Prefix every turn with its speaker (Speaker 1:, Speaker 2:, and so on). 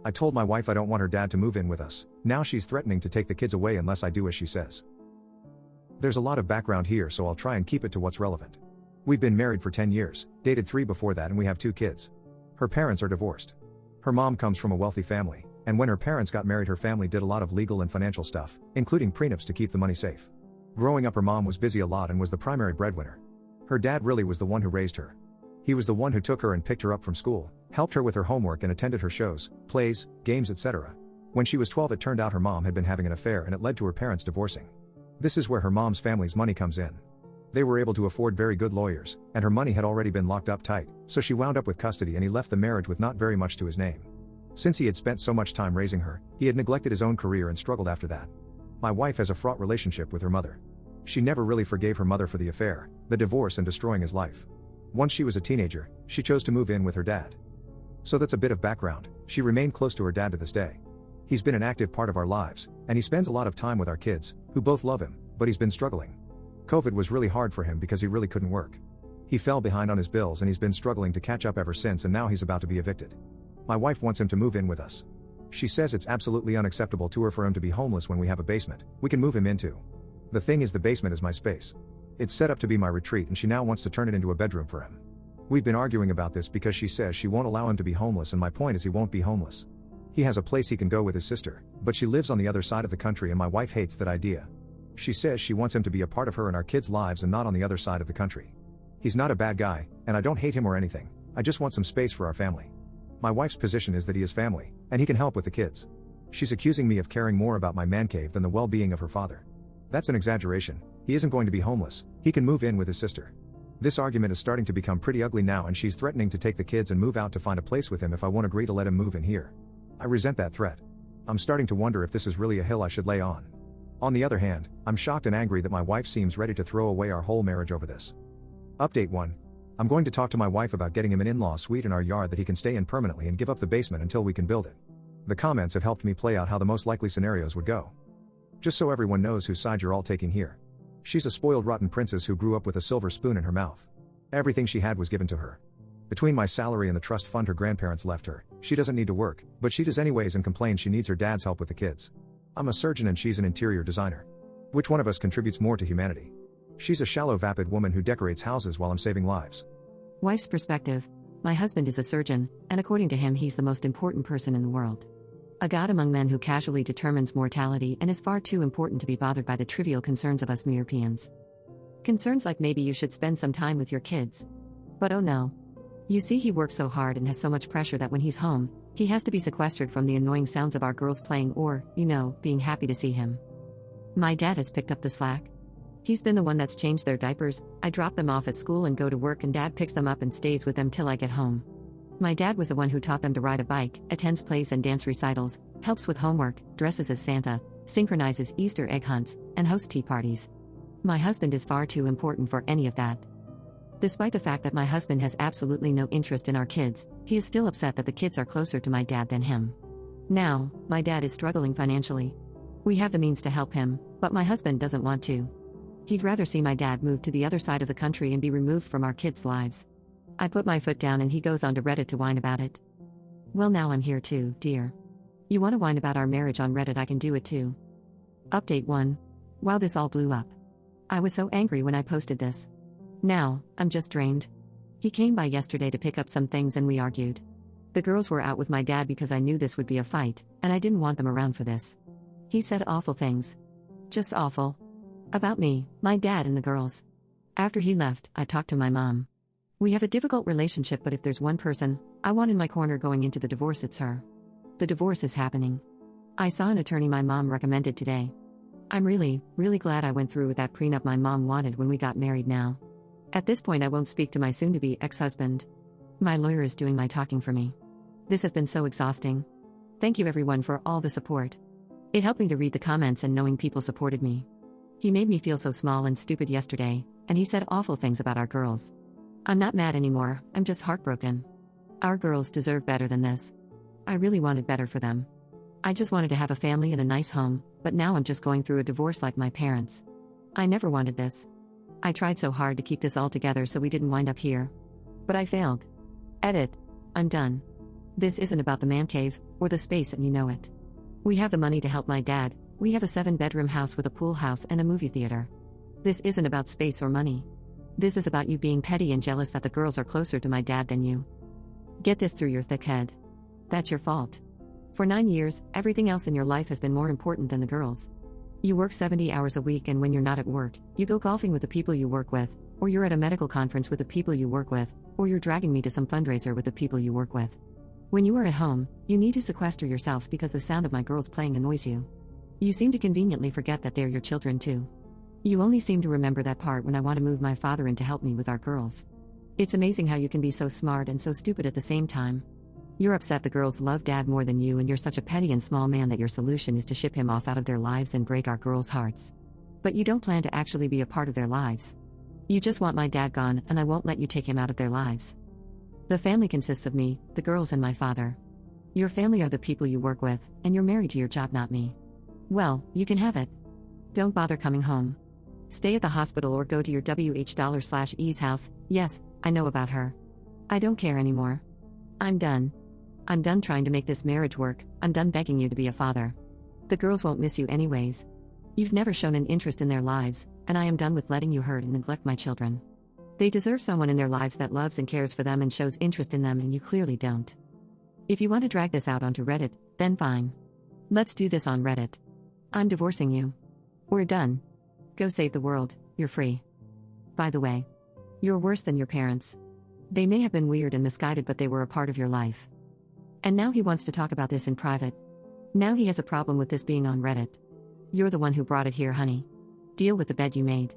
Speaker 1: I told my wife I don't want her dad to move in with us. Now she's threatening to take the kids away unless I do as she says. There's a lot of background here, so I'll try and keep it to what's relevant. We've been married for 10 years, dated 3 before that, and we have 2 kids. Her parents are divorced. Her mom comes from a wealthy family, and when her parents got married, her family did a lot of legal and financial stuff, including prenups to keep the money safe. Growing up, her mom was busy a lot and was the primary breadwinner. Her dad really was the one who raised her. He was the one who took her and picked her up from school, helped her with her homework, and attended her shows, plays, games, etc. When she was 12, it turned out her mom had been having an affair, and it led to her parents divorcing. This is where her mom's family's money comes in. They were able to afford very good lawyers, and her money had already been locked up tight, so she wound up with custody, and he left the marriage with not very much to his name. Since he had spent so much time raising her, he had neglected his own career and struggled after that. My wife has a fraught relationship with her mother. She never really forgave her mother for the affair, the divorce, and destroying his life. Once she was a teenager, she chose to move in with her dad. So that's a bit of background. She remained close to her dad to this day. He's been an active part of our lives, and he spends a lot of time with our kids, who both love him, but he's been struggling. COVID was really hard for him because he really couldn't work. He fell behind on his bills, and he's been struggling to catch up ever since, and now he's about to be evicted. My wife wants him to move in with us. She says it's absolutely unacceptable to her for him to be homeless when we have a basement we can move him into. The thing is, the basement is my space. It's set up to be my retreat, and she now wants to turn it into a bedroom for him. We've been arguing about this because she says she won't allow him to be homeless, and my point is he won't be homeless. He has a place he can go with his sister, but she lives on the other side of the country, and my wife hates that idea. She says she wants him to be a part of her and our kids' lives and not on the other side of the country. He's not a bad guy, and I don't hate him or anything. I just want some space for our family. My wife's position is that he is family, and he can help with the kids. She's accusing me of caring more about my man cave than the well-being of her father. That's an exaggeration. He isn't going to be homeless. He can move in with his sister. This argument is starting to become pretty ugly now, and she's threatening to take the kids and move out to find a place with him if I won't agree to let him move in here. I resent that threat. I'm starting to wonder if this is really a hill I should lay on. On the other hand, I'm shocked and angry that my wife seems ready to throw away our whole marriage over this. Update 1. I'm going to talk to my wife about getting him an in-law suite in our yard that he can stay in permanently and give up the basement until we can build it. The comments have helped me play out how the most likely scenarios would go. Just so everyone knows whose side you're all taking here. She's a spoiled rotten princess who grew up with a silver spoon in her mouth. Everything she had was given to her. Between my salary and the trust fund her grandparents left her, she doesn't need to work, but she does anyways and complains she needs her dad's help with the kids. I'm a surgeon and she's an interior designer. Which one of us contributes more to humanity? She's a shallow, vapid woman who decorates houses while I'm saving lives.
Speaker 2: Wife's perspective. My husband is a surgeon, and according to him, he's the most important person in the world. A god among men who casually determines mortality and is far too important to be bothered by the trivial concerns of us Europeans. Concerns like maybe you should spend some time with your kids. But oh no. You see, he works so hard and has so much pressure that when he's home, he has to be sequestered from the annoying sounds of our girls playing or, being happy to see him. My dad has picked up the slack. He's been the one that's changed their diapers. I drop them off at school and go to work, and dad picks them up and stays with them till I get home. My dad was the one who taught them to ride a bike, attends plays and dance recitals, helps with homework, dresses as Santa, synchronizes Easter egg hunts, and hosts tea parties. My husband is far too important for any of that. Despite the fact that my husband has absolutely no interest in our kids, he is still upset that the kids are closer to my dad than him. Now, my dad is struggling financially. We have the means to help him, but my husband doesn't want to. He'd rather see my dad move to the other side of the country and be removed from our kids' lives. I put my foot down and he goes onto Reddit to whine about it. Well, now I'm here too, dear. You want to whine about our marriage on Reddit? I can do it too. Update 1. Wow, this all blew up. I was so angry when I posted this. Now, I'm just drained. He came by yesterday to pick up some things and we argued. The girls were out with my dad because I knew this would be a fight, and I didn't want them around for this. He said awful things. Just awful. About me, my dad, and the girls. After he left, I talked to my mom. We have a difficult relationship, but if there's one person I want in my corner going into the divorce, it's her. The divorce is happening. I saw an attorney my mom recommended today. I'm really glad I went through with that prenup my mom wanted when we got married now. At this point, I won't speak to my soon-to-be ex-husband. My lawyer is doing my talking for me. This has been so exhausting. Thank you everyone for all the support. It helped me to read the comments and knowing people supported me. He made me feel so small and stupid yesterday, and he said awful things about our girls. I'm not mad anymore, I'm just heartbroken. Our girls deserve better than this. I really wanted better for them. I just wanted to have a family and a nice home, but now I'm just going through a divorce like my parents. I never wanted this. I tried so hard to keep this all together so we didn't wind up here. But I failed. Edit. I'm done. This isn't about the man cave, or the space, and you know it. We have the money to help my dad, we have a 7-bedroom house with a pool house and a movie theater. This isn't about space or money. This is about you being petty and jealous that the girls are closer to my dad than you. Get this through your thick head. That's your fault. For 9 years, everything else in your life has been more important than the girls. You work 70 hours a week, and when you're not at work, you go golfing with the people you work with, or you're at a medical conference with the people you work with, or you're dragging me to some fundraiser with the people you work with. When you are at home, you need to sequester yourself because the sound of my girls playing annoys you. You seem to conveniently forget that they're your children too. You only seem to remember that part when I want to move my father in to help me with our girls. It's amazing how you can be so smart and so stupid at the same time. You're upset the girls love dad more than you, and you're such a petty and small man that your solution is to ship him off out of their lives and break our girls' hearts. But you don't plan to actually be a part of their lives. You just want my dad gone, and I won't let you take him out of their lives. The family consists of me, the girls, and my father. Your family are the people you work with, and you're married to your job, not me. Well, you can have it. Don't bother coming home. Stay at the hospital or go to your WH$E's house. Yes, I know about her. I don't care anymore. I'm done. I'm done trying to make this marriage work. I'm done begging you to be a father. The girls won't miss you anyways. You've never shown an interest in their lives, and I am done with letting you hurt and neglect my children. They deserve someone in their lives that loves and cares for them and shows interest in them, and you clearly don't. If you want to drag this out onto Reddit, then fine. Let's do this on Reddit. I'm divorcing you. We're done. Go save the world, you're free. By the way, you're worse than your parents. They may have been weird and misguided, but they were a part of your life. And now he wants to talk about this in private. Now he has a problem with this being on Reddit. You're the one who brought it here, honey. Deal with the bed you made.